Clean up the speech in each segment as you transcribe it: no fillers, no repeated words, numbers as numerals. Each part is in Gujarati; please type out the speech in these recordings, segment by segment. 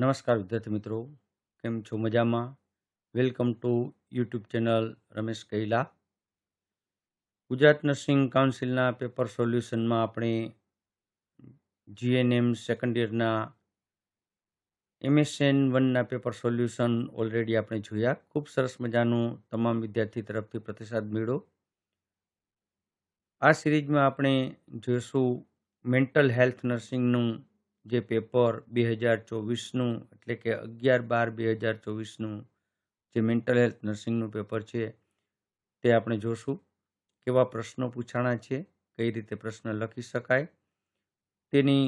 નમસ્કાર વિદ્યાર્થી મિત્રો, કેમ છો? મજામાં? Welcome to YouTube channel Ramesh Kaila. Gujarat nursing કાઉન્સિલના પેપર સોલ્યુશનમાં આપણે જીએનએમ સેકન્ડ યરના MSN 1ના પેપર સોલ્યુશન ઓલરેડી આપણે જોયા. ખૂબ સરસ મજાનું તમામ વિદ્યાર્થી તરફથી પ્રતિસાદ મળ્યો. આ સિરીઝમાં આપણે જોઈશું મેન્ટલ હેલ્થ નર્સિંગનું જે પેપર 2024નું એટલે કે 11/12/2024નું જે મેન્ટલ હેલ્થ નર્સિંગનું પેપર છે તે આપણે જોશું. કેવા પ્રશ્નો પૂછાણા છે, કઈ રીતે પ્રશ્ન લખી શકાય તેની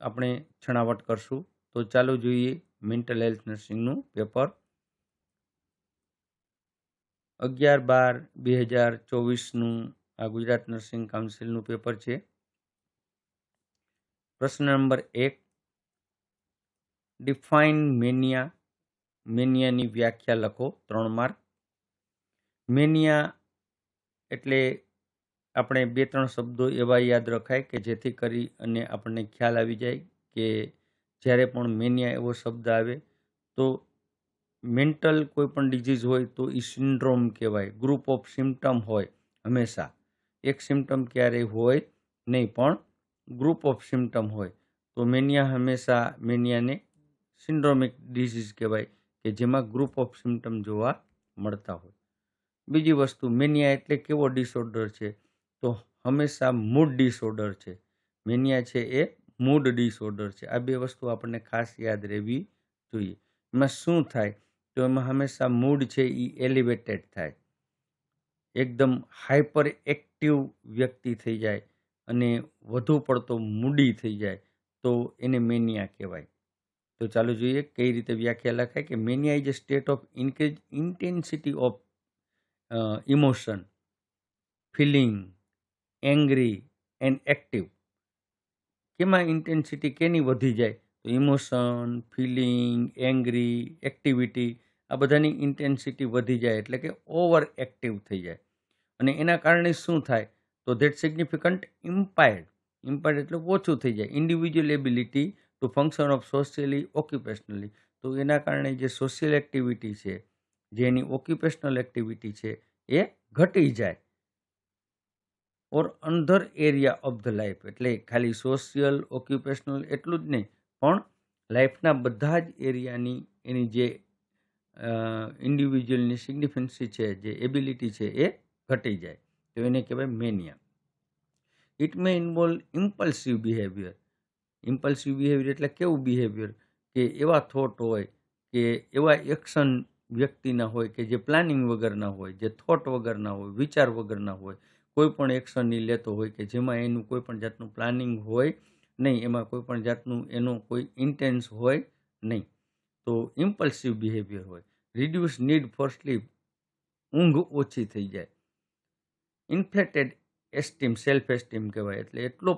આપણે છણાવટ કરશું. તો ચાલો જોઈએ મેન્ટલ હેલ્થ નર્સિંગનું પેપર 11/12/2024નું આ ગુજરાત નર્સિંગ કાઉન્સિલનું પેપર છે. પ્રશ્ન નંબર 1, ડિફાઇન મેનિયા. મેનિયાની વ્યાખ્યા લખો, 3 માર્ક. મેનિયા એટલે આપણે 2-3 શબ્દો એવા યાદ રખાય કે જેથી કરી અને આપણને ખ્યાલ આવી જાય કે જ્યારે પણ મેનિયા એવો શબ્દ આવે તો મેન્ટલ કોઈ પણ ડિઝીઝ હોય તો એ સિન્ડ્રોમ કહેવાય. ગ્રુપ ઓફ સિમ્ટમ હોય હંમેશા, એક સિમ્ટમ ક્યારેય હોય નહીં પણ ગ્રુપ ઓફ સિમ્ટમ હોય. તો મેનિયા હંમેશા મેનિયાને સિન્ડ્રોમિક ડિઝીઝ કહેવાય કે જેમાં ગ્રુપ ઓફ સિમ્ટમ જોવા મળતા હોય. બીજી વસ્તુ, મેનિયા એટલે કેવો ડિસઓર્ડર છે? તો હંમેશા મૂડ ડિસઓર્ડર છે. મેનિયા છે એ મૂડ ડિસઓર્ડર છે. આ બે વસ્તુ આપણને ખાસ યાદ રહેવી જોઈએ. એમાં શું થાય? તો એમાં હંમેશા મૂડ છે એ એલિવેટેડ થાય, એકદમ હાઇપર એક્ટિવ વ્યક્તિ થઈ જાય અને વધુ પડતો મૂડી થઈ જાય તો એને મેનિયા કહેવાય. તો ચાલો જોઈએ કઈ રીતે વ્યાખ્યા લખાય કે mania is a state of increase intensity of emotion, feeling, angry and active. કેમાં ઇન્ટેન્સિટી કેની વધી જાય? તો ઇમોશન, ફિલિંગ, એંગ્રી, એક્ટિવિટી આ બધાની ઇન્ટેન્સિટી વધી જાય એટલે કે ઓવર એક્ટિવ થઈ જાય. અને એના કારણે શું થાય? તો ધેટ સિગ્નિફિકન્ટ ઇમ્પાયર્ડ એટલે ઓછું થઈ જાય individual ability to function of socially occupationally. તો એના કારણે જે સોશિયલ એક્ટિવિટી છે, જે એની ઓક્યુપેશનલ એક્ટિવિટી છે એ ઘટી જાય. Or another area of the life એટલે ખાલી સોશિયલ ઓક્યુપેશનલ એટલું જ નહીં પણ લાઈફના બધા જ એરિયાની એની જે ઇન્ડિવિજ્યુઅલની સિગ્નિફિકન્સી છે, જે એબિલિટી છે એ ઘટી જાય. તો એને કહેવાય Maniya. It may involve impulsive behaviour. Impulsive behaviour એટલે કેવું બિહેવિયર? કે એવા થોટ હોય કે એવા એક્શન વ્યક્તિના હોય કે જે પ્લાનિંગ વગરના હોય, જે થોટ વગરના હોય, વિચાર વગરના હોય, કોઈ પણ એક્શન એ લેતો હોય કે જેમાં એનું કોઈ પણ જાતનું પ્લાનિંગ હોય નહીં, એમાં કોઈ પણ જાતનું એનો કોઈ ઇન્ટેન્સ હોય નહીં. તો ઇમ્પલ્સિવ બિહેવિયર હોય. રિડ્યુસ નીડ ફોર સ્લીપ, ઊંઘ ઓછી થઈ જાય. ઇન્ફ્લેટેડ એસ્ટીમ, સેલ્ફ એસ્ટીમ કહેવાય એટલે એટલો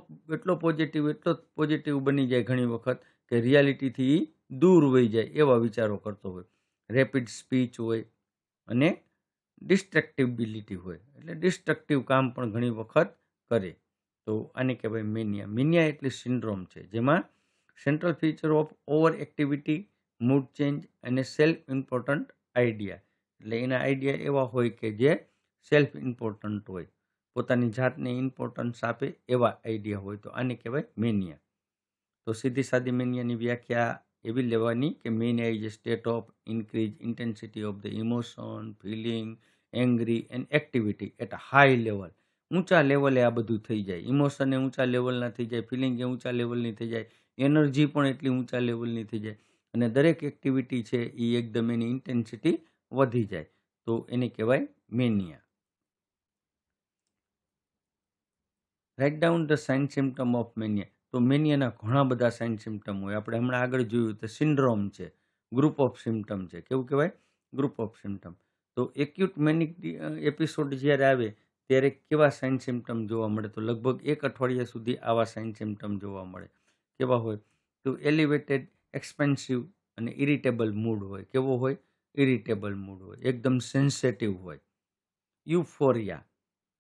પોઝિટિવ બની જાય ઘણી વખત કે રિયાલિટીથી દૂર વહી જાય એવા વિચારો કરતો હોય. રેપિડ સ્પીચ હોય અને ડિસ્ટ્રક્ટિબિલિટી હોય એટલે ડિસ્ટ્રક્ટિવ કામ પણ ઘણી વખત કરે. તો આને કહેવાય મેનિયા. મેનિયા એટલે સિન્ડ્રોમ છે જેમાં central feature of over activity, mood change અને સેલ્ફ ઇમ્પોર્ટન્ટ આઈડિયા. એટલે એના આઈડિયા એવા હોય કે જે સેલ્ફ ઇમ્પોર્ટન્ટ હોય, પોતાની જાતને ઇમ્પોર્ટન્સ આપે એવા આઈડિયા હોય. તો આને કહેવાય મેનિયા. તો સીધી સાદી મેનિયાની વ્યાખ્યા એવી લેવાની કે mania is a state of increase intensity of the emotion, feeling, angry and activity at high level. ઊંચા લેવલે આ બધું થઈ જાય. ઇમોશન એ ઊંચા લેવલના થઈ જાય, ફિલિંગ એ ઊંચા લેવલની થઈ જાય, એનર્જી પણ એટલી ઊંચા લેવલની થઈ જાય અને દરેક એક્ટિવિટી છે એ એકદમ એની ઇન્ટેન્સિટી વધી જાય. તો એને કહેવાય mania. Right down the sign symptom of mania. તો મેનિયાના ઘણા બધા સાઇન સિમ્ટમ હોય. આપણે હમણાં આગળ જોયું તો સિન્ડ્રોમ છે, ગ્રુપ ઓફ સિમ્ટમ છે. કેવું કહેવાય? Group of symptom. તો એક્યુટ મેનિક એપિસોડ જ્યારે આવે ત્યારે કેવા સાઇન સિમ્ટમ જોવા મળે? તો લગભગ 1 અઠવાડિયા સુધી આવા સાઇન સિમ્ટમ જોવા મળે. કેવા હોય? તો એલિવેટેડ, એક્સપેન્સિવ અને ઇરિટેબલ મૂડ હોય. કેવો હોય? ઇરિટેબલ મૂડ હોય, એકદમ સેન્સેટિવ હોય. યુફોરિયા.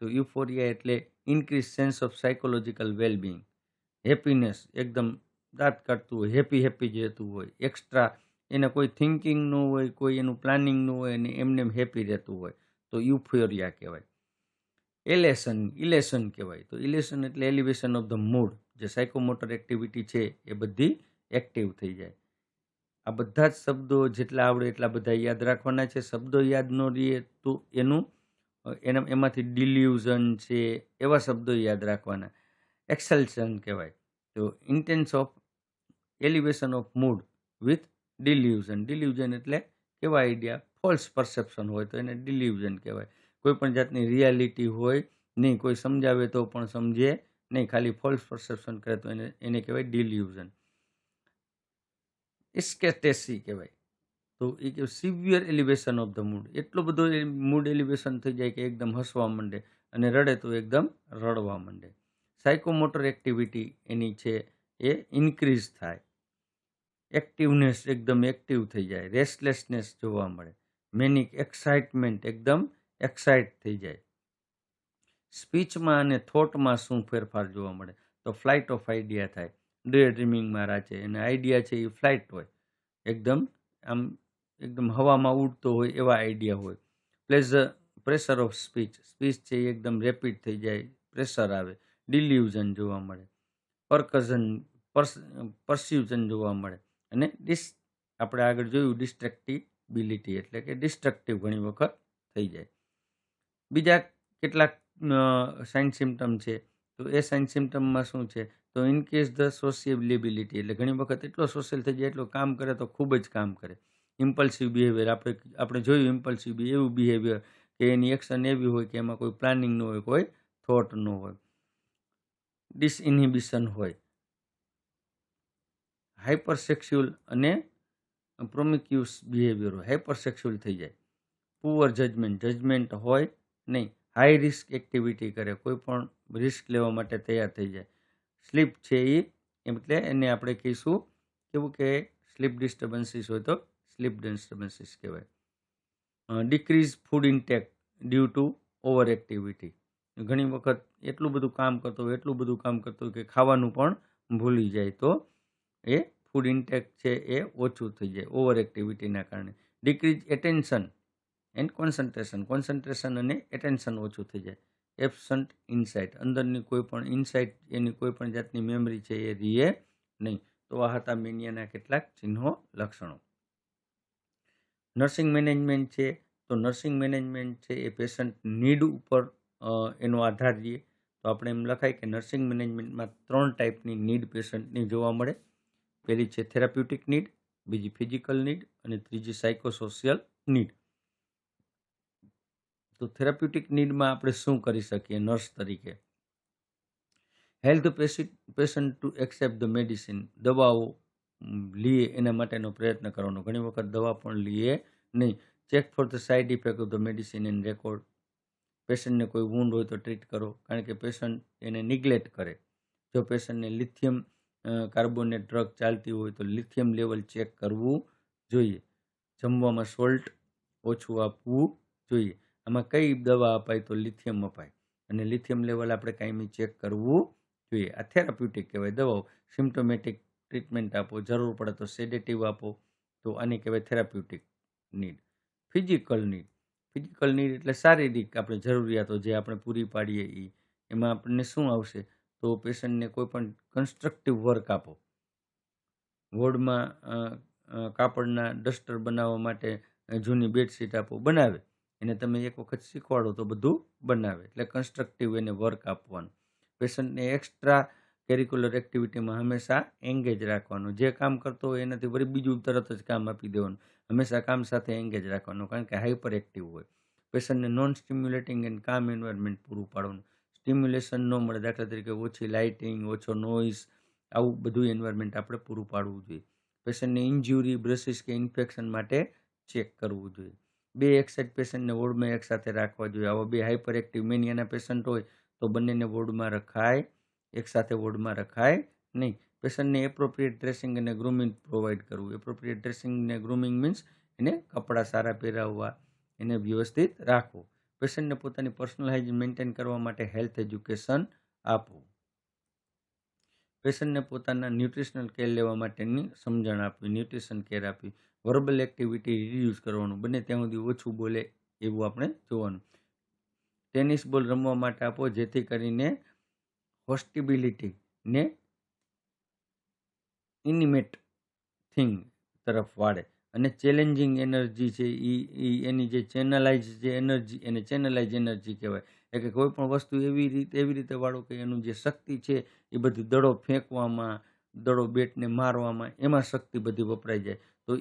તો યુફોરિયા એટલે increase sense of psychological wellbeing. Happiness, એકદમ દાંત કાઢતું હોય, હેપી હેપી જતું હોય, એક્સ્ટ્રા એને કોઈ થિંકિંગ ન હોય, કોઈ એનું પ્લાનિંગ ન હોય, અને એમને હેપી રહેતું હોય તો યુફોરિયા કહેવાય. ઇલેશન કહેવાય. તો ઇલેશન એટલે એલિવેશન ઓફ ધ મૂડ. જે સાયકોમોટર એક્ટિવિટી છે એ બધી એક્ટિવ થઈ જાય. આ બધા જ શબ્દો જેટલા આવડે એટલા બધા યાદ રાખવાના છે. શબ્દો યાદ ન રહીએ તો એમાંથી ડિલ્યુઝન છે એવા શબ્દો યાદ રાખવાના. એક્સલ્શન કહેવાય. તો intense of elevation of mood with delusion. Delusion એટલે કેવા આઈડિયા? ફોલ્સ પરસેપ્શન હોય તો એને ડિલ્યુઝન કહેવાય. કોઈ પણ જાતની રિયાલિટી હોય નહીં, કોઈ સમજાવે તો પણ સમજે નહીં, ખાલી ફોલ્સ પરસેપ્શન કરે તો એને કહેવાય ડિલ્યુઝન. એસ્કેટેસી કહેવાય. તો એ કે severe elevation of the mood. એટલો બધો મૂડ એલિવેશન થઈ જાય કે એકદમ હસવા માંડે, અને રડે તો એકદમ રડવા માંડે. સાયકોમોટર એક્ટિવિટી એની છે એ ઇન્ક્રીઝ થાય. એક્ટિવનેસ એકદમ એક્ટિવ થઈ જાય. રેસ્ટલેસનેસ જોવા મળે. મેનિક એક્સાઇટમેન્ટ એકદમ એક્સાઇટ થઈ જાય. સ્પીચમાં અને થોટમાં શું ફેરફાર જોવા મળે? તો ફ્લાઇટ ઓફ આઈડિયા થાય. ડે ડ્રીમિંગમાં રાચે, અને આઈડિયા છે એ ફ્લાઇટ હોય, એકદમ આમ એકદમ હવામાં ઉડતો હોય એવા આઈડિયા હોય. પ્રેશર ઓફ સ્પીચ છે એ એકદમ રેપિડ થઈ જાય, પ્રેશર આવે. ડિલ્યુઝન જોવા મળે. પરસ્યુઝન જોવા મળે. અને આપણે આગળ જોયું ડિસ્ટ્રેક્ટિબિલિટી એટલે કે ડિસ્ટ્રક્ટિવ ઘણી વખત થઈ જાય. બીજા કેટલાક સાઇન સિમ્ટમ છે. તો એ સાઇન સિમ્ટમમાં શું છે? તો ઇનકેસ ધ સોશિયેબિલિટી એટલે ઘણી વખત એટલો સોશિયલ થઈ જાય, એટલો કામ કરે તો ખૂબ જ કામ કરે. ઇમ્પલ્સિવ બિહેવિયર આપણે જોયું. ઇમ્પલ્સિવ એવું બિહેવિયર કે એની એક્શન એવી હોય કે એમાં કોઈ પ્લાનિંગ ન હોય, કોઈ થોટ ન હોય. ડિસઇન્હિબિશન હોય. હાઇપરસેક્સ્યુઅલ અને પ્રોમિક્યુસ બિહેવિયર હોય, હાઇપરસેક્સ્યુઅલ થઈ જાય. પુઅર જજમેન્ટ હોય નહીં. હાઈ રિસ્ક એક્ટિવિટી કરે, કોઈ પણ રિસ્ક લેવા માટે તૈયાર થઈ જાય. સ્લીપ છે એ એટલે એને આપણે કહીશું કેવું કે સ્લીપ ડિસ્ટર્બન્સીસ હોય તો સ્લીપ ડિસ્ટર્બન્સીસ કહેવાય. Decrease food intake due to over activity. ઘણી વખત એટલું બધું કામ કરતો હોય કે ખાવાનું પણ ભૂલી જાય, તો એ ફૂડ ઇન્ટેક છે એ ઓછું થઈ જાય ઓવર એક્ટિવિટીના કારણે. ડિક્રીઝ એટેન્શન એન્ડ કોન્સન્ટ્રેશન અને એટેન્શન ઓછું થઈ જાય. એબસન્ટ ઇનસાઇટ, અંદરની કોઈ પણ ઇનસાઇટ, એની કોઈ પણ જાતની મેમરી છે એ રીએ નહીં. તો આ હતા મેનિયાના કેટલાક ચિહ્નો, લક્ષણો. નર્સિંગ મેનેજમેન્ટ છે. તો નર્સિંગ મેનેજમેન્ટ છે એ પેશન્ટ નીડ ઉપર એનો આધાર રહીએ. તો આપણે એમ લખાય કે નર્સિંગ મેનેજમેન્ટમાં 3 ટાઈપની નીડ પેશન્ટની જોવા મળે. પહેલી છે થેરાપ્યુટિક નીડ, બીજી ફિઝિકલ નીડ, અને ત્રીજી સાયકોસોશિયલ નીડ. તો થેરાપ્યુટિક નીડમાં આપણે શું કરી શકીએ નર્સ તરીકે? Health patient two accept the medicine. દવાઓ લીએ એના માટેનો પ્રયત્ન કરવાનો. ઘણી વખત દવા પણ લીએ નહીં. Check for the side effect of the medicine and record. પેશન્ટને કોઈ વૂન્ડ હોય તો ટ્રીટ કરો, કારણ કે પેશન્ટ એને નિગ્લેક્ટ કરે. જો પેશન્ટને લિથિયમ કાર્બોનેટ ડ્રગ ચાલતી હોય તો લિથિયમ લેવલ ચેક કરવું જોઈએ. જમવામાં સોલ્ટ ઓછું આપવું જોઈએ. આમાં કઈ દવા અપાય? તો લિથિયમ અપાય, અને લિથિયમ લેવલ આપણે કાયમી ચેક કરવું જોઈએ. આ થેરાપ્યુટિક કહેવાય. દવાઓ સિમ્પ્ટોમેટિક ટ્રીટમેન્ટ આપો, જરૂર પડે તો સેડેટિવ આપો, તો આને કહેવાય થેરાપ્યુટિક નીડ. ફિઝિકલ નીડ એટલે શારીરિક આપણે જરૂરિયાતો જે આપણે પૂરી પાડીએ એ. એમાં આપણને શું આવશે? તો પેશન્ટને કોઈ પણ કન્સ્ટ્રક્ટિવ વર્ક આપો. વોર્ડમાં કાપડના ડસ્ટર બનાવવા માટે જૂની બેડશીટ આપો, બનાવે. એને તમે એક વખત શીખવાડો તો બધું બનાવે. એટલે કન્સ્ટ્રક્ટિવ એને વર્ક આપવાનું. પેશન્ટને એક્સ્ટ્રા કેરિક્યુલર એક્ટિવિટીમાં હંમેશા એંગેજ રાખવાનું. જે કામ કરતો હોય એનાથી વળી બીજું તરત જ કામ આપી દેવાનું. હંમેશા કામ સાથે એંગેજ રાખવાનું, કારણ કે હાઇપર એક્ટિવ હોય. પેશન્ટને નોન સ્ટિમ્યુલેટિંગ એન્ડ કામ એન્વાયરમેન્ટ પૂરું પાડવાનું. સ્ટિમ્યુલેશન ન મળે, દાખલા તરીકે ઓછી લાઇટિંગ, ઓછો નોઇઝ, આવું બધું એન્વાયરમેન્ટ આપણે પૂરું પાડવું જોઈએ. પેશન્ટને ઇન્જ્યુરી, બ્રેસિસ કે ઇન્ફેક્શન માટે ચેક કરવું જોઈએ. 2 એક્સાઇટ પેશન્ટને વોર્ડમાં એકસાથે રાખવા જોઈએ. આવા 2 હાઇપર એક્ટિવ મેનિયાના પેશન્ટ હોય તો બંનેને વોર્ડમાં રખાય, એકસાથે વોર્ડમાં રખાય નહીં. પેશન્ટને એપ્રોપ્રિએટ ડ્રેસિંગ અને ગ્રૂમિંગ પ્રોવાઈડ કરવું. એપ્રોપ્રિએટ ડ્રેસિંગ અને ગ્રૂમિંગ મીન્સ એને કપડાં સારા પહેરાવવા, એને વ્યવસ્થિત રાખવું. પેશન્ટને પોતાની પર્સનલ હાઇજીન મેન્ટેન કરવા માટે હેલ્થ એજ્યુકેશન આપવું. પેશન્ટને પોતાના ન્યુટ્રિશનલ કેર લેવા માટેની સમજણ આપવી, ન્યુટ્રિશન કેર આપવી, વર્બલ એક્ટિવિટી રિડ્યુસ કરવાનું, બને ત્યાં સુધી ઓછું બોલે એવું આપણે જોવાનું. ટેનિસ બોલ રમવા માટે આપો જેથી કરીને હોસ્ટિબિલિટી ને ઇનિમેટ થિંગ તરફ વાળે. અને ચેલેન્જિંગ એનર્જી છે એની જે ચેનલાઇઝ જે એનર્જી એને ચેનલાઇઝ એનર્જી કહેવાય. એટલે કે કોઈ પણ વસ્તુ એવી રીતે વાળો કે એનું જે શક્તિ છે એ બધી દડો ફેંકવામાં, દડો બેટને મારવામાં, એમાં શક્તિ બધી વપરાઈ જાય. તો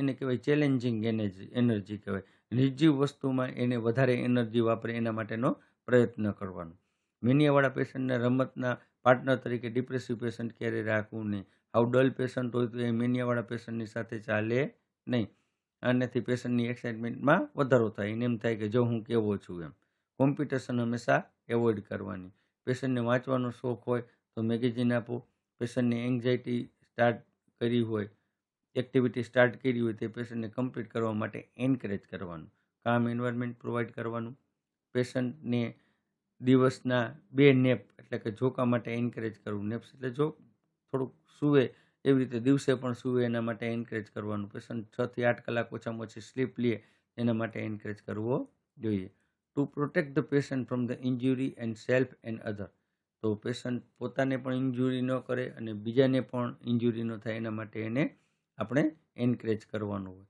એને કહેવાય ચેલેન્જિંગ એનર્જી કહેવાય. નિર્જીવ વસ્તુમાં એને વધારે એનર્જી વાપરે એના માટેનો પ્રયત્ન કરવાનો. મેનિયાવાળા પેશન્ટને રમતના પાર્ટનર તરીકે ડિપ્રેસિવ પેશન્ટ ક્યારેય રાખવું નહીં. આવું ડલ પેશન્ટ હોય તો એ મેનિયાવાળા પેશન્ટની સાથે ચાલે નહીં. આનાથી પેશન્ટની એક્સાઇટમેન્ટમાં વધારો થાય, એને એમ થાય કે જો હું કેવો છું એમ. કોમ્પિટિશન હંમેશા એવોઇડ કરવાની. પેશન્ટને વાંચવાનો શોખ હોય તો મેગેઝિન આપો. પેશન્ટને એન્ઝાયટી સ્ટાર્ટ કરી હોય, એક્ટિવિટી સ્ટાર્ટ કરી હોય તે પેશન્ટને કમ્પ્લીટ કરવા માટે એન્કરેજ કરવાનું. કામ એન્વાયરમેન્ટ પ્રોવાઈડ કરવાનું. પેશન્ટને દિવસના 2 નેપ એટલે કે ઝોકા માટે એન્કરેજ કરવું. નેપ્સ એટલે જો થોડુંક સૂવે એવી રીતે દિવસે પણ સૂવે એના માટે એન્કરેજ કરવાનું. પેશન્ટ 6 થી 8 કલાક ઓછામાં ઓછી સ્લીપ લે એના માટે એન્કરેજ કરવો જોઈએ. To protect the patient from the ઇન્જુરી and self and other. તો પેશન્ટ પોતાને પણ ઇન્જુરી ન કરે અને બીજાને પણ ઇન્જુરી ન થાય એના માટે એને આપણે એન્કરેજ કરવાનું હોય.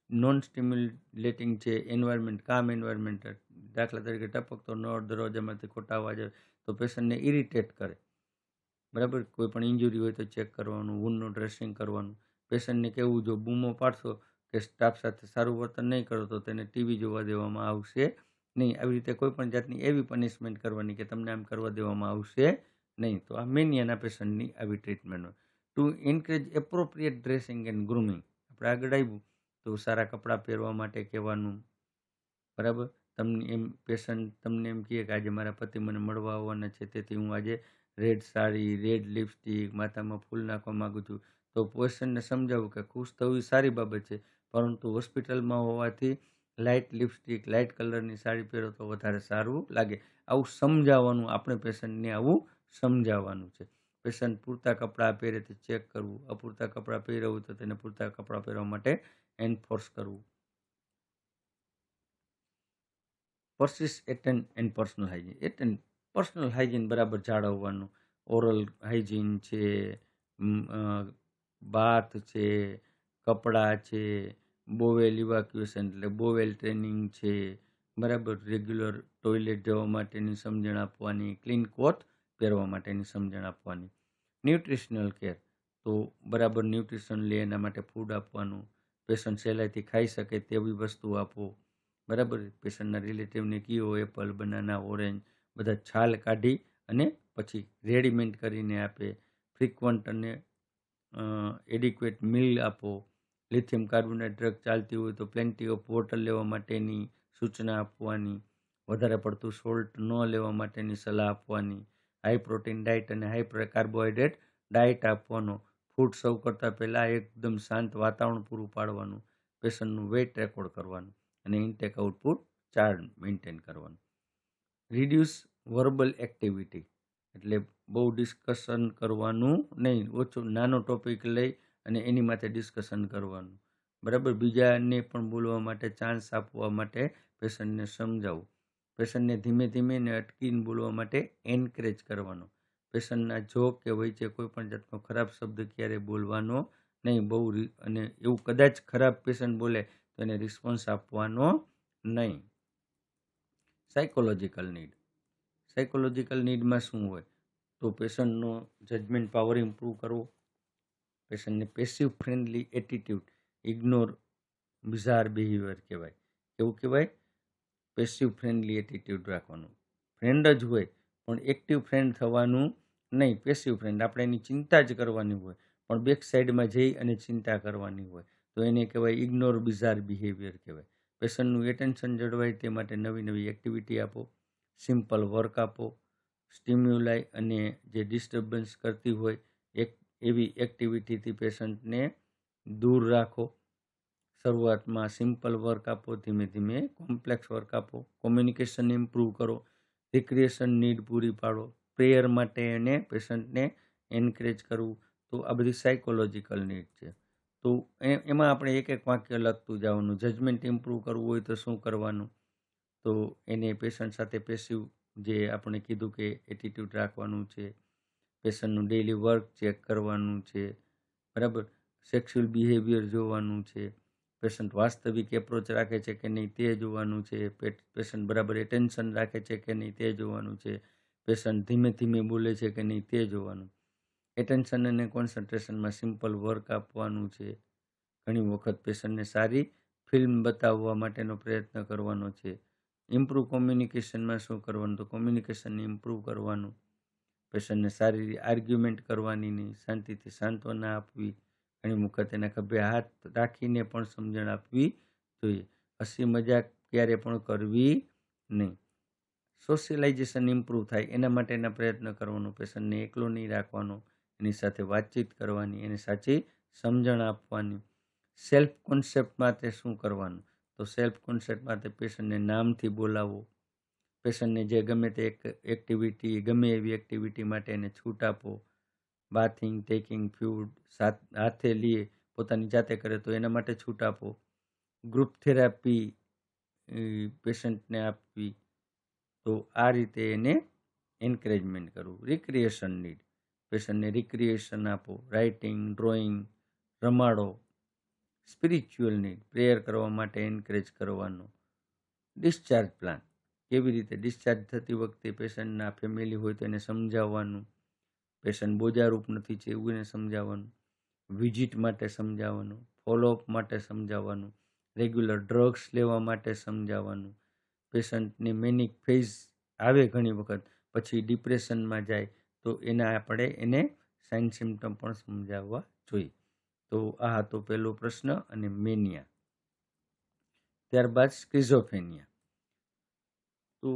નોન સ્ટિમ્યુલેટિંગ છે એન્વાયરમેન્ટ, કામ એન્વાયરમેન્ટ. દાખલા તરીકે ટપકતો નળ દરવાજામાંથી ખોટા અવાજ આવે તો પેશન્ટને ઇરિટેટ કરે. બરાબર, કોઈ પણ ઇન્જુરી હોય તો ચેક કરવાનું, વૂન્ડનું ડ્રેસિંગ કરવાનું. પેશન્ટને કહેવું જો બૂમો પાડશો કે સ્ટાફ સાથે સારું વર્તન નહીં કરો તો તેને ટીવી જોવા દેવામાં આવશે નહીં. આવી રીતે કોઈ પણ જાતની એવી પનિશમેન્ટ કરવાની કે તમને આમ કરવા દેવામાં આવશે નહીં. તો આ મેનિયાના પેશન્ટની આવી ટ્રીટમેન્ટ હોય. To encourage appropriate dressing and grooming. આપણે આગળ આવ્યું તો સારા કપડાં પહેરવા માટે કહેવાનું. બરાબર, પેશન્ટ તમને એમ કહે કે આજે મારા પતિ મને મળવા આવવાના છે તેથી હું આજે રેડ સાડી, રેડ લિપસ્ટિક, માથામાં ફૂલ નાખવા માગું છું. તો પેશન્ટને સમજાવું કે ખુશ થવું એ સારી બાબત છે, પરંતુ હોસ્પિટલમાં હોવાથી લાઇટ લિપસ્ટિક, લાઇટ કલરની સાડી પહેરો તો વધારે સારું લાગે. આવું સમજાવવાનું, આપણે પેશન્ટને આવું સમજાવવાનું છે. પેશન્ટ પૂરતા કપડાં પહેરે તે ચેક કરવું. અપૂરતા કપડાં પહેર્યા હોય તો તેને પૂરતા કપડાં પહેરવા માટે એન્ફોર્સ કરવું. Persist attend and personal hygiene. Personal hygiene બરાબર જાળવવાનું. ઓરલ હાઇજીન છે, બાથ છે, કપડાં છે, બોવેલ ઇવાક્યુએશન એટલે બોવેલ ટ્રેનિંગ છે, બરાબર, રેગ્યુલર ટોયલેટ જવા માટેની સમજણ આપવાની, ક્લીન ક્લોથ પહેરવા માટેની સમજણ આપવાની. ન્યુટ્રિશનલ કેર, તો બરાબર ન્યુટ્રિશન લે એના માટે ફૂડ આપવાનું. પેશન્ટ સહેલાઈથી ખાઈ શકે તેવી વસ્તુ આપો. બરાબર, પેશન્ટના રિલેટિવને કીઓ એપલ, બનાના, ઓરેન્જ બધા છાલ કાઢી અને પછી રેડીમેન્ટ કરીને આપે. ફ્રીક્વન્ટ અને એડિક્વેટ મીલ આપો. લિથિયમ કાર્બોનેટ ડ્રગ ચાલતી હોય તો પ્લેન્ટી ઓફ વોટર લેવા માટેની સૂચના આપવાની. વધારે પડતું સોલ્ટ ન લેવા માટેની સલાહ આપવાની. હાઈ પ્રોટીન ડાયટ અને હાઈ કાર્બોહાઈડ્રેટ ડાયટ આપવાનો. ફૂડ સર્વ કરતાં પહેલાં એકદમ શાંત વાતાવરણ પૂરું પાડવાનું. પેશન્ટનું વેઇટ રેકોર્ડ કરવાનું અને ઇન્ટેક આઉટપુટ ચાર્ટ મેન્ટેન કરવાનું. રિડ્યુસ વર્બલ એક્ટિવિટી એટલે બહુ ડિસ્કશન કરવાનું નહીં. ઓછો નાનો ટોપિક લઈ અને એની માટે ડિસ્કશન કરવાનું. બરાબર, બીજાને પણ બોલવા માટે ચાન્સ આપવા માટે પેશન્ટને સમજાવવું. પેશન્ટને ધીમે ધીમે ને અટકીને બોલવા માટે એન્કરેજ કરવાનો. પેશન્ટના જોક કે વચ્ચે કોઈ પણ જાતનો ખરાબ શબ્દ ક્યારેય બોલવાનો નહીં. અને એવું કદાચ ખરાબ પેશન્ટ બોલે તો એને રિસ્પોન્સ આપવાનો નહીં. Psychological need. સાયકોલોજીકલ નીડમાં શું હોય તો પેશન્ટનો જજમેન્ટ પાવર ઇમ્પ્રૂવ કરવો. પેશન્ટને passive friendly attitude, ignore bizarre behaviour કહેવાય. એવું કહેવાય પેસિવ ફ્રેન્ડલી એટીટ્યુડ રાખવાનું. ફ્રેન્ડ જ હોય પણ એક્ટિવ ફ્રેન્ડ થવાનું નહીં. પેસિવ ફ્રેન્ડ, આપણે એની ચિંતા જ કરવાની હોય પણ બેક સાઈડમાં જઈ અને ચિંતા કરવાની હોય તો એને કહેવાય ઇગ્નોર બિઝાર બિહેવિયર કહેવાય. પેશન્ટનું એટેન્શન જળવાય તે માટે નવી નવી એક્ટિવિટી આપો. સિમ્પલ વર્ક આપો. સ્ટિમ્યુલાઈ અને જે ડિસ્ટર્બન્સ કરતી હોય એવી એક્ટિવિટીથી પેશન્ટને દૂર રાખો. શરૂઆતમાં સિમ્પલ વર્ક આપો, ધીમે ધીમે કોમ્પ્લેક્સ વર્ક આપો. કોમ્યુનિકેશન ઇમ્પ્રૂવ કરો. રિક્રિએશન નીડ પૂરી પાડો. પ્રેયર માટે એને પેશન્ટને એન્કરેજ કરવું, તો આ બધી સાયકોલોજીકલ નીડ છે. તો એમાં આપણે એક એક વાક્ય લખતું જવાનું. જજમેન્ટ ઇમ્પ્રૂવ કરવું હોય તો શું કરવાનું, તો એને પેશન્ટ સાથે પેસિવ જે આપણે કીધું કે એટીટ્યૂડ રાખવાનું છે, પેશન્ટનું ડેઇલી વર્ક ચેક કરવાનું છે, બરાબર, સેક્સ્યુઅલ બિહેવિયર જોવાનું છે, પેશન્ટ વાસ્તવિક એપ્રોચ રાખે છે કે નહીં તે જોવાનું છે, પેશન્ટ બરાબર એટેન્શન રાખે છે કે નહીં તે જોવાનું છે, પેશન્ટ ધીમે ધીમે બોલે છે કે નહીં તે જોવાનું. એટેન્શન અને કોન્સન્ટ્રેશનમાં સિમ્પલ વર્ક આપવાનું છે. ઘણી વખત પેશન્ટને સારી ફિલ્મ બતાવવા માટેનો પ્રયત્ન કરવાનો છે. ઇમ્પ્રૂવ કોમ્યુનિકેશનમાં શું કરવાનું, તો કોમ્યુનિકેશનને ઇમ્પ્રૂવ કરવાનું. પેશન્ટને સારી આર્ગ્યુમેન્ટ કરવાની નહીં, શાંતિથી સાંત્વના આપવી. ઘણી વખત એના ખભે હાથ રાખીને પણ સમજણ આપવી જોઈએ. હસી મજાક ક્યારે પણ કરવી નહીં. સોશિયલાઇઝેશન ઇમ્પ્રૂવ થાય એના માટેના પ્રયત્ન કરવાનો. પેશન્ટને એકલો નહીં રાખવાનો, એની સાથે વાતચીત કરવાની, એને સાચી સમજણ આપવાની. સેલ્ફ કોન્સેપ્ટ માટે શું કરવાનું, તો સેલ્ફ કોન્સેપ્ટ માટે પેશન્ટને નામથી બોલાવો. પેશન્ટને જે ગમે તે એક્ટિવિટી, ગમે એવી એક્ટિવિટી માટે એને છૂટ આપો. બાથિંગ, ટેકિંગ ફૂડ, હાથે લીએ પોતાની જાતે કરે તો એના માટે છૂટ આપો. ગ્રુપ થેરાપી પેશન્ટને આપવી. તો આ રીતે એને એન્કરેજમેન્ટ કરવું. રિક્રિએશન નીડ, પેશન્ટને રિક્રિએશન આપો. રાઇટિંગ, ડ્રોઈંગ, રમાડો. સ્પિરિચ્યુઅલ નીડ, પ્રેયર કરવા માટે એન્કરેજ કરવાનો. ડિસ્ચાર્જ પ્લાન, કેવી રીતે ડિસ્ચાર્જ થતી વખતે પેશન્ટના ફેમિલી હોય તો એને સમજાવવાનું. પેશન્ટ બોજારૂપ નથી છે એવું એને સમજાવવાનું. વિઝિટ માટે સમજાવવાનું. ફોલોઅપ માટે સમજાવવાનું. રેગ્યુલર ડ્રગ્સ લેવા માટે સમજાવવાનું. પેશન્ટને મેનિક ફેઝ આવે ઘણી વખત, પછી ડિપ્રેશનમાં જાય તો આપણે એને સાઇન સિમ્ટમ પણ સમજાવવા જોઈએ. તો આ હતો પહેલો પ્રશ્ન અને મેનિયા. ત્યારબાદ સ્કિઝોફ્રેનિયા. તો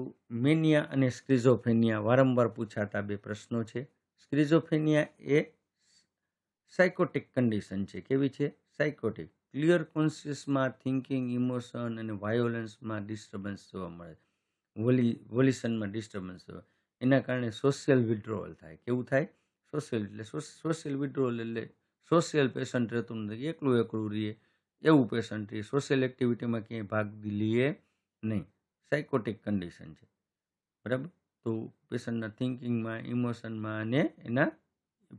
મેનિયા અને સ્કિઝોફ્રેનિયા વારંવાર પૂછાતા બે પ્રશ્નો છે. સ્કિઝોફ્રેનિયા એ સાયકોટિક કન્ડિશન છે. કેવી છે? સાયકોટિક. ક્લિયર કોન્શિયસમાં થિંકિંગ, ઇમોશન અને વાયોલન્સમાં ડિસ્ટર્બન્સ જોવા મળે. વોલિશનમાં ડિસ્ટર્બન્સ જોવા. એના કારણે સોશિયલ વિડ્રોવલ થાય. કેવું થાય? સોશિયલ વિડ્રોવલ એટલે સોશિયલ પેશન્ટ રહેતું નથી, એકલું રહીએ એવું પેશન્ટ રહે. સોશિયલ એક્ટિવિટીમાં ક્યાંય ભાગ લે નહીં. સાયકોટિક કન્ડિશન છે, બરાબર. તો પેશન્ટના થિંકિંગમાં, ઇમોશનમાં અને એના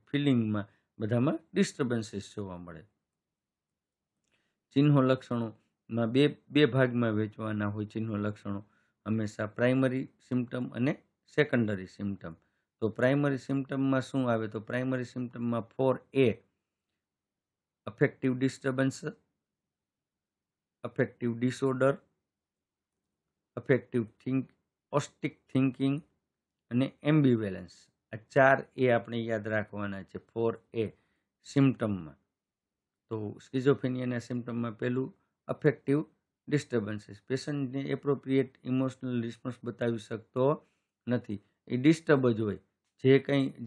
ફિલિંગમાં બધામાં ડિસ્ટર્બન્સીસ જોવા મળે. ચિહ્નો લક્ષણોમાં બે ભાગમાં વહેંચવાના હોય. ચિહ્નો લક્ષણો હંમેશા પ્રાઇમરી સિમ્ટમ અને સેકન્ડરી સિમ્ટમ. તો પ્રાઇમરી સિમ્ટમમાં શું આવે, તો પ્રાઇમરી સિમ્ટમમાં 4A affective disturbance, affective disorder, autistic thinking અને એમ્બિવેલન્સ. આ 4A આપણે યાદ રાખવાના છે 4A સિમ્ટમમાં. તો સ્કિઝોફ્રેનિયાના સિમ્ટમમાં પહેલું અફેક્ટિવ ડિસ્ટર્બન્સીસ. પેશન્ટને એપ્રોપ્રિએટ ઇમોશનલ રિસ્પોન્સ બતાવી શકતો નથી. એ ડિસ્ટર્બ જ હોય.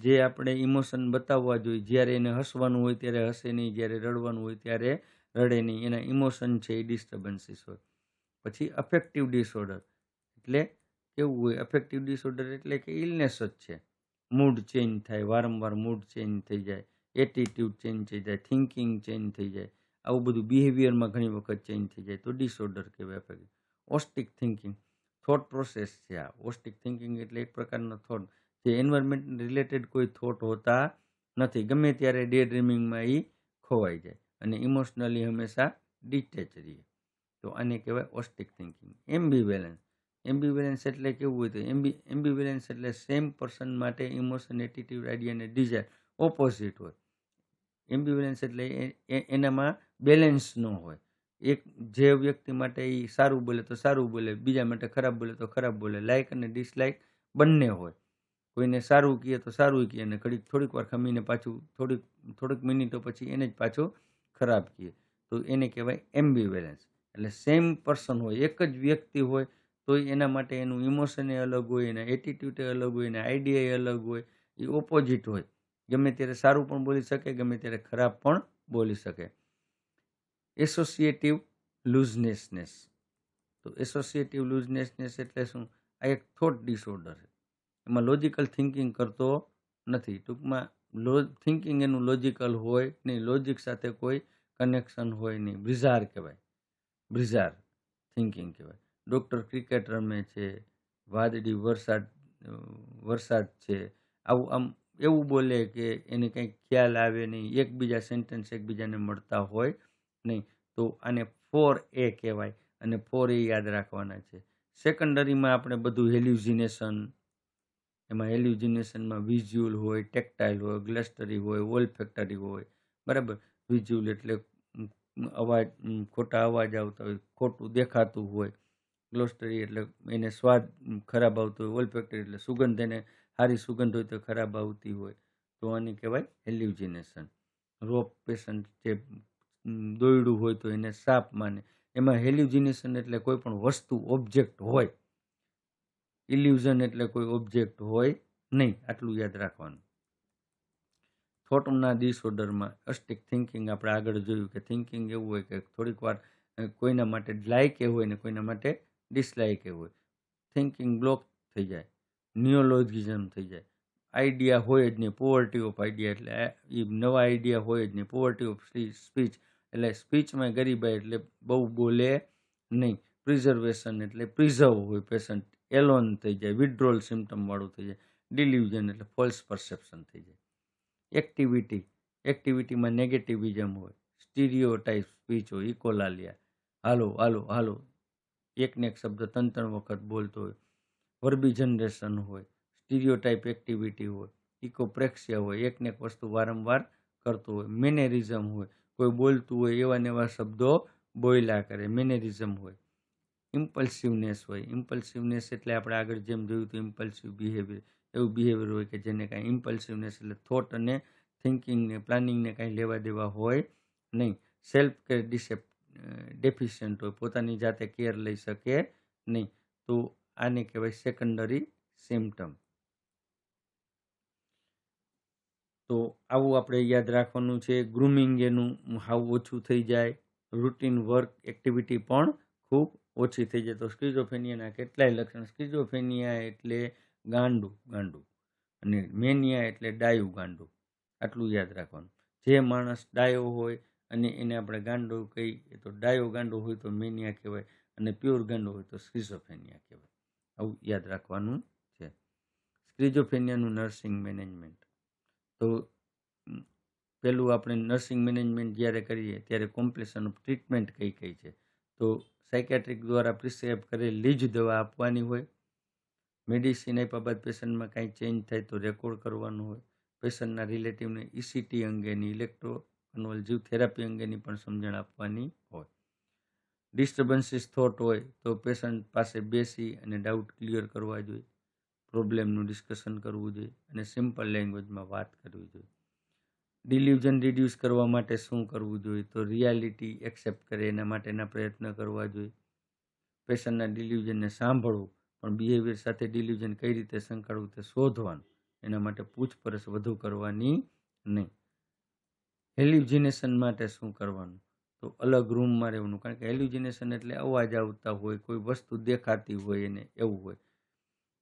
જે આપણે ઇમોશન બતાવવા જોઈએ, જ્યારે એને હસવાનું હોય ત્યારે હસે નહીં, જ્યારે રડવાનું હોય ત્યારે રડે નહીં. એના ઇમોશન છે એ ડિસ્ટર્બન્સીસ હોય. પછી અફેક્ટિવ ડિસઓર્ડર એટલે કેવું હોય? અફેક્ટિવ ડિસઓર્ડર એટલે કે ઇલનેસ જ છે. મૂડ ચેન્જ થાય, વારંવાર મૂડ ચેન્જ થઈ જાય, એટીટ્યુડ ચેન્જ થઈ જાય, થિંકિંગ ચેન્જ થઈ જાય, આવું બધું બિહેવિયરમાં ઘણી વખત ચેન્જ થઈ જાય તો ડિસઓર્ડર કહેવાય. ઓસ્ટિક થિંકિંગ થોટ પ્રોસેસ છે. આ ઓસ્ટિક થિંકિંગ એટલે એક પ્રકારનો થોટ, જે એન્વાયરમેન્ટ રિલેટેડ કોઈ થોટ હોતા નથી. ગમે ત્યારે ડે ડ્રીમિંગમાં એ ખોવાઈ જાય અને ઇમોશનલી હંમેશા ડિટેચ રહીએ. તો આને કહેવાય ઓસ્ટિક થિંકિંગ. એમ્બિવેલન્સ એટલે કેવું હોય? તો એમ્બિવેલન્સ એટલે સેમ પર્સન માટે ઇમોશન, એટીટ્યુડ, આઈડિયા અને ડિઝાયર ઓપોઝિટ હોય. એમ્બિવેલન્સ એટલે એનામાં બેલેન્સ ન હોય. જે વ્યક્તિ માટે એ સારું બોલે તો સારું બોલે, બીજા માટે ખરાબ બોલે તો ખરાબ બોલે. લાઇક અને ડિસલાઇક બંને હોય. કોઈને સારું કહે તો સારું કહે અને થોડીક વાર ખમીને પાછું થોડીક મિનિટો પછી એને જ પાછું ખરાબ કહે. તો એને કહેવાય એમ્બિવેલન્સ. એટલે સેમ પર્સન હોય, એક જ વ્યક્તિ હોય તો એના માટે એનું ઇમોશન એ અલગ હોય, એના એટીટ્યુડ એ અલગ હોય, એના આઈડિયા એ અલગ હોય, એ ઓપોઝિટ હોય. ગમે ત્યારે સારું પણ બોલી શકે, ગમે ત્યારે ખરાબ પણ બોલી શકે. એસોસિએટિવ લૂઝનેસનેસ. તો એસોસિએટિવ લૂઝનેસનેસ એટલે શું? આ એક થોટ ડિસઓર્ડર છે. એમાં લોજિકલ થિંકિંગ કરતો નથી. ટૂંકમાં થિંકિંગ એનું લોજિકલ હોય નહીં, લોજિક સાથે કોઈ કનેક્શન હોય નહીં. બ્રિઝાર કહેવાય, બ્રિઝાર થિંકિંગ કહેવાય. ડૉક્ટર ક્રિકેટ રમે છે, વાદળી વરસાદ છે, આવું આમ એવું બોલે કે એને કંઈ ખ્યાલ આવે નહીં, એકબીજા સેન્ટેન્સ એકબીજાને મળતા હોય નહીં. તો આને 4A કહેવાય અને 4A યાદ રાખવાના છે. સેકન્ડરીમાં આપણે બધું હેલ્યુસિનેશન, એમાં હેલ્યુસિનેશનમાં વિઝ્યુઅલ હોય, ટેક્ટાઇલ હોય, ગ્લસ્ટરી હોય, ઓલ્ફેક્ટરી હોય. બરાબર, વિઝ્યુઅલ એટલે અવાજ, ખોટા અવાજ આવતા હોય, ખોટું દેખાતું હોય. ગ્લોસ્ટરી એટલે એને સ્વાદ ખરાબ આવતો હોય. ઓલ્ફેક્ટરી એટલે સુગંધ, એને સારી સુગંધ હોય તો ખરાબ આવતી હોય. તો આને કહેવાય હેલ્યુસિનેશન. રોપ પેશન્ટ જે દોયડું હોય તો એને સાપ માને. એમાં હેલ્યુસિનેશન એટલે કોઈ પણ વસ્તુ, ઓબ્જેક્ટ હોય. ઇલ્યુઝન એટલે કોઈ ઓબ્જેક્ટ હોય નહીં. આટલું યાદ રાખવાનું. થોટના ડિસઓર્ડરમાં અસ્ટિક થિંકિંગ આપણે આગળ જોયું કે થિંકિંગ એવું હોય કે થોડીક વાર કોઈના માટે લાઈક એ હોય ને કોઈના માટે ડિસલાઈક એ હોય. થિંકિંગ બ્લોક થઈ જાય, નિયોલોજિઝમ થઈ જાય. આઈડિયા હોય જ નહીં, પોવર્ટી ઓફ આઈડિયા એટલે એ નવા આઈડિયા હોય જ નહીં. પોવર્ટી ઓફ સ્પીચ એટલે સ્પીચમાં ગરીબાઈ એટલે બહુ બોલે નહીં. પ્રિઝર્વેશન એટલે પ્રિઝર્વ હોય પેશન્ટ, એલોન થઈ જાય, વિડ્રોલ સિમ્ટમવાળું થઈ જાય. ડિલ્યુઝન એટલે ફોલ્સ પરસેપ્શન થઈ જાય. એક્ટિવિટીમાં નેગેટિવિઝમ હોય. સ્ટીરિયોટાઇપ સ્પીચ હોય, ઇકોલાલિયા, હાલો હાલો હાલો, એકને એક શબ્દ 3 વખત બોલતો હોય. વર્બી જનરેશન હોય, સ્ટીરિયોટાઇપ એક્ટિવિટી હોય, ઇકોપ્રેક્સિયા હોય, એકને એક વસ્તુ વારંવાર કરતો હોય. મેનેરિઝમ હોય, કોઈ બોલતું હોય એવા ને એવા શબ્દો બોલ્યા કરે, મેનેરિઝમ હોય. ઇમ્પલ્સિવનેસ હોય, ઇમ્પલ્સિવનેસ એટલે આપણે આગળ જેમ જોયું તો ઇમ્પલ્સિવ બિહેવિયર, એવું બિહેવિયર હોય કે જેને કાંઈ ઇમ્પલ્સિવનેસ એટલે થોટ અને થિંકિંગને, પ્લાનિંગને કાંઈ લેવા દેવા હોય નહીં. સેલ્ફ કેર ડેફિશિયન્ટ હોય, પોતાની જાતે કેર લઈ શકે નહીં. તો આને કહેવાય સેકન્ડરી સિમ્ટમ. તો આવું આપણે યાદ રાખવાનું છે. ગ્રુમિંગ એનું હાવ ઓછું થઈ જાય. રૂટીન વર્ક એક્ટિવિટી પણ ખૂબ ઓછી થઈ જાય. તો સ્કિઝોફ્રેનિયાના કેટલાય લક્ષણ. સ્કિઝોફ્રેનિયા એટલે ગાંડું અને મેનિયા એટલે ડાયું ગાંડું. આટલું યાદ રાખવાનું. જે માણસ ડાયો હોય અને એને આપણે ગાંડો કહીએ તો ડાયો ગાંડો હોય તો મેનિયા કહેવાય, અને પ્યોર ગાંડો હોય તો સ્કિઝોફ્રેનિયા કહેવાય. આવું યાદ રાખવાનું છે. સ્કિઝોફ્રેનિયાનું નર્સિંગ મેનેજમેન્ટ. તો પેલું આપણે નર્સિંગ મેનેજમેન્ટ જ્યારે કરીએ ત્યારે કોમ્પ્લેશન ઓફ ટ્રીટમેન્ટ કઈ છે. તો સાયકેટ્રિક દ્વારા પ્રિસ્ક્રાઇબ કરેલી જ દવા આપવાની હોય. મેડિસિન આપ્યા બાદ પેશન્ટમાં કાંઈ ચેન્જ થાય તો રેકોર્ડ કરવાનું હોય. પેશન્ટના રિલેટિવને ECT અંગેની, ઇલેક્ટ્રોકન્વલ્સિવ થેરાપી અંગેની પણ સમજણ આપવાની હોય. ડિસ્ટર્બન્સીસ થોટ હોય તો પેશન્ટ પાસે બેસી અને ડાઉટ ક્લિયર કરવા જોઈએ, પ્રોબ્લેમનું ડિસ્કશન કરવું જોઈએ અને સિમ્પલ લેંગ્વેજમાં વાત કરવી જોઈએ. ડિલ્યુઝન રિડ્યુસ કરવા માટે શું કરવું જોઈએ? તો રિયાલિટી એક્સેપ્ટ કરે એના માટેના પ્રયત્ન કરવા જોઈએ. પેશન્ટના ડિલ્યુઝનને સાંભળવું, પણ બિહેવિયર સાથે ડિલ્યુઝન કઈ રીતે સંકળાવું તે શોધવાનું. એના માટે પૂછપરછ વધુ કરવાની નહીં. હેલ્યુસિનેશન માટે શું કરવાનું? તો અલગ રૂમમાં રહેવાનું, કારણ કે હેલ્યુસિનેશન એટલે અવાજ આવતા હોય, કોઈ વસ્તુ દેખાતી હોય એને, એવું હોય.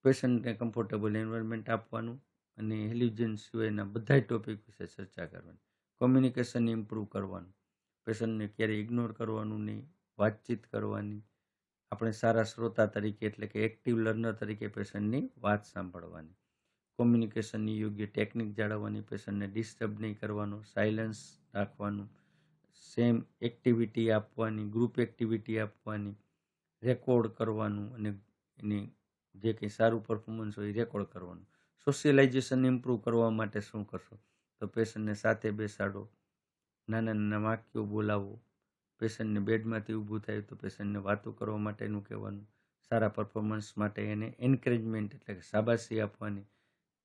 પેશન્ટને કમ્ફર્ટેબલ એન્વાયરમેન્ટ આપવાનું અને હેલ્યુજન સિવાયના બધા ટોપિક વિશે ચર્ચા કરવાની. કોમ્યુનિકેશન ઇમ્પ્રૂવ કરવાનું, પેશન્ટને ક્યારેય ઇગ્નોર કરવાનું નહીં, વાતચીત કરવાની. આપણે સારા શ્રોતા તરીકે એટલે કે એક્ટિવ લર્નર તરીકે પેશન્ટની વાત સાંભળવાની. કોમ્યુનિકેશનની યોગ્ય ટેકનિક જાળવવાની, પેશન્ટને ડિસ્ટર્બ નહીં કરવાનો, સાયલન્સ રાખવાનું, સેમ એક્ટિવિટી આપવાની, ગ્રુપ એક્ટિવિટી આપવાની, રેકોર્ડ કરવાનું અને એની જે કંઈ સારું પરફોર્મન્સ હોય એ રેકોર્ડ કરવાનું. સોશિયલાઇઝેશન ઇમ્પ્રૂવ કરવા માટે શું કરશો? તો પેશન્ટને સાથે બેસાડો, નાના નાના વાક્યો બોલાવો. પેશન્ટને બેડમાંથી ઊભું થાય તો પેશન્ટને વાતો કરવા માટેનું કહેવાનું. સારા પરફોર્મન્સ માટે એને એન્કરેજમેન્ટ એટલે કે શાબાશી આપવાની.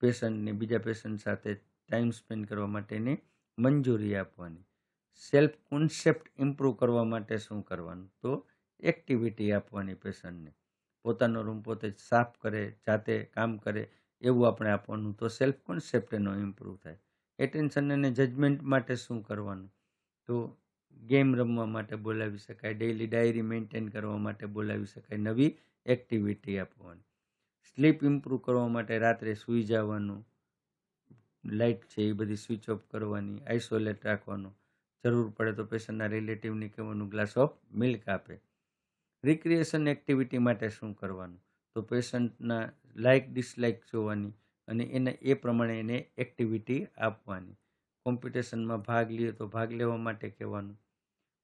પેશન્ટને બીજા પેશન્ટ સાથે ટાઈમ સ્પેન્ડ કરવા માટેની મંજૂરી આપવાની. સેલ્ફ કોન્સેપ્ટ ઇમ્પ્રૂવ કરવા માટે શું કરવાનું? તો એક્ટિવિટી આપવાની પેશન્ટને. પોતાનો રૂમ પોતે સાફ કરે, જાતે કામ કરે એવું આપણે આપવાનું. તો સેલ્ફ કોન્સેપ્ટ એનો ઇમ્પ્રૂવ થાય. એટેન્શન અને જજમેન્ટ માટે શું કરવાનું? તો ગેમ રમવા માટે બોલાવી શકાય, ડેઇલી ડાયરી મેન્ટેન કરવા માટે બોલાવી શકાય, નવી એક્ટિવિટી આપવાની. સ્લીપ ઇમ્પ્રૂવ કરવા માટે રાત્રે સૂઈ જવાનું, લાઇટ છે એ બધી સ્વિચ ઓફ કરવાની, આઇસોલેટ રાખવાનો, જરૂર પડે તો પેશન્ટના રિલેટિવને કહેવાનું ગ્લાસ ઓફ મિલ્ક આપે. રિક્રિએશન એક્ટિવિટી માટે શું કરવાનું, તો પેશન્ટના લાઇક ડિસલાઇક જોવાની અને એ પ્રમાણે એને એક્ટિવિટી આપવાની. કોમ્પિટિશનમાં ભાગ લે તો ભાગ લેવા માટે કહેવાનું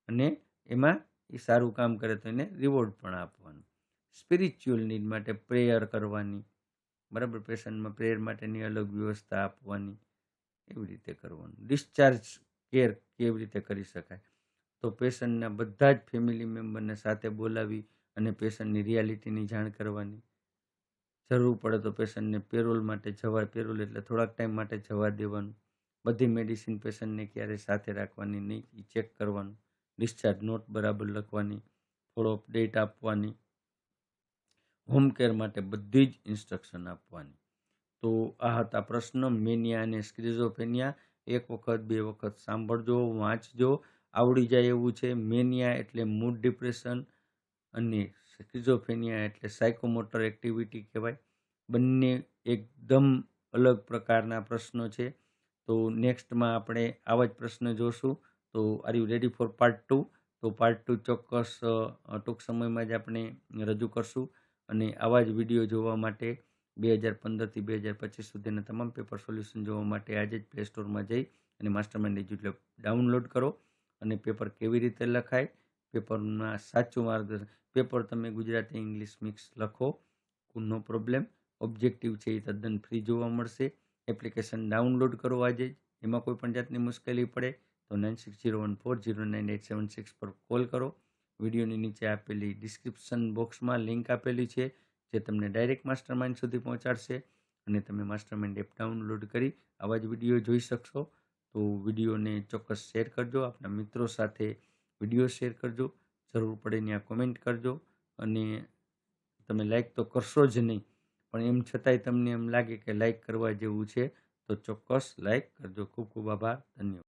અને એમાં એ સારું કામ કરે તો એને રિવોર્ડ પણ આપવાનું. સ્પિરિચ્યુઅલ નીડ માટે પ્રેયર કરવાની, બરાબર, પેશન્ટમાં પ્રેયર માટેની અલગ વ્યવસ્થા આપવાની, એવી રીતે કરવાનું. ડિસ્ચાર્જ કેર કેવી રીતે કરી શકાય, તો પેશન્ટના બધા જ ફેમિલી મેમ્બરને સાથે બોલાવી અને પેશન્ટની રિયાલિટીની જાણ કરવાની. જરૂર પડે તો પેશન્ટને પેરોલ માટે પેરોલ એટલે થોડાક ટાઈમ માટે જવા દેવાનું. બધી મેડિસિન પેશન્ટને ક્યારે સાથે રાખવાની નહીં એ ચેક કરવાનું. ડિસ્ચાર્જ નોટ બરાબર લખવાની, થોડો અપડેટ આપવાની. હોમ કેર માટે બધી જ ઇન્સ્ટ્રક્શન આપવાની. તો આ હતા પ્રશ્ન. મેનિયા અને સ્કિઝોફ્રેનિયા એક વખત બે વખત સાંભળજો, વાંચજો, આવડી જાય એવું છે. મેનિયા એટલે મૂડ ડિપ્રેશન અને સ્કિઝોફ્રેનિયા એટલે સાયકોમોટર એક્ટિવિટી કહેવાય. બંને એકદમ અલગ પ્રકારના પ્રશ્નો છે. તો નેક્સ્ટમાં આપણે આવા જ પ્રશ્ન જોશું. તો are you ready for part 2? તો પાર્ટ 2 ચોક્કસ ટૂંક સમયમાં જ આપણે રજૂ કરશું. અને આવા જ વિડીયો જોવા માટે 2015 થી 2025 સુધીના તમામ પેપર સોલ્યુશન જોવા માટે આજે જ પ્લે સ્ટોરમાં જઈ અને માસ્ટરમાઇન્ડ એજ્યુલેબ ડાઉનલોડ કરો અને પેપર કેવી રીતે લખાય, પેપરમાં સાચું માર્ગદર્શન. પેપર તમે ગુજરાતી ઇંગ્લિશ મિક્સ લખો, નો પ્રોબ્લેમ. ઓબ્જેક્ટિવ છે એ તદ્દન ફ્રી જોવા મળશે. એપ્લિકેશન ડાઉનલોડ કરો આજે જ. એમાં કોઈ પણ જાતની મુશ્કેલી પડે તો 9601409876 પર કોલ કરો. વિડીયોની નીચે આપેલી ડિસ્ક્રિપ્શન બોક્સમાં લિંક આપેલી છે જે તમને ડાયરેક્ટ માસ્ટરમાઇન્ડ સુધી પહોંચાડશે અને તમે માસ્ટરમાઇન્ડ એપ ડાઉનલોડ કરી આવા જ વિડીયો જોઈ શકશો. તો વિડીયોને ચોક્કસ શેર કરજો, આપણા મિત્રો સાથે વિડીયો શેર કરજો, જરૂર પડે ત્યાં કોમેન્ટ કરજો. અને તમે લાઈક તો કરશો જ નહીં, પણ એમ છતાંય તમને એમ લાગે કે લાઈક કરવા જેવું છે તો ચોક્કસ લાઈક કરજો. ખૂબ ખૂબ આભાર, ધન્યવાદ.